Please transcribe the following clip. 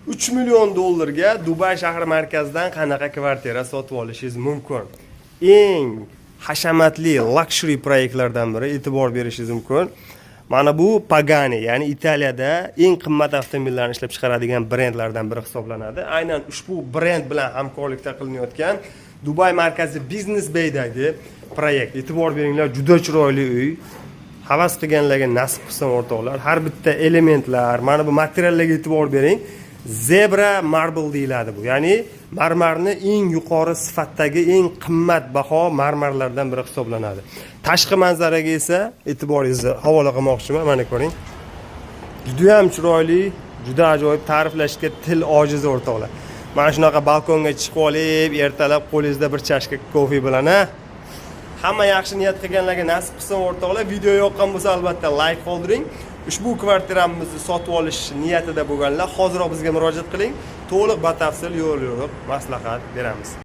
3 million dollarga Dubay shahri markazidan qanaqa kvartira sotib olishingiz mumkin? Eng hashamatli luxury proyektlardan biri, e'tibor berishingiz mumkin. Mana bu Pagani, ya'ni Italiyada eng qimmat avtomobillarni ishlab chiqaradigan brendlardan biri hisoblanadi. Aynan ushbu brend bilan hamkorlikda qilinayotgan Dubay markazi Business Baydagi proyekt. E'tibor beringlar, juda chiroyli uy. Havas qilganlarga nasib qilsin o'rtoqlar. Har bitta elementlar, mana bu materiallarga e'tibor bering. Zebra marble deyiladi bu. Ya'ni marmarni eng yuqori sifatdagi eng qimmatbaho marmarlardan biri hisoblanadi. Tashqi manzaraga esa e'tiboringizni havola qilmoqchiman. Mana ko'ring. Juda ham chiroyli, juda ajoyib, ta'riflashga til ojiz o'rtoqlar. Mana shunaqa balkonga chiqib olib, ertalab qo'lingizda bir chashka kofe bilan, hamma yaxshi niyat qilganlarga nasib qilsin o'rtoqlar. Video yoqqan bo'lsa albatta like qoldiring. Ushbu kvartiramizni sotib olish niyatida bo'lganlar hoziroq bizga murojaat qiling. To'liq batafsil yo'l-yo'riq maslahat beramiz.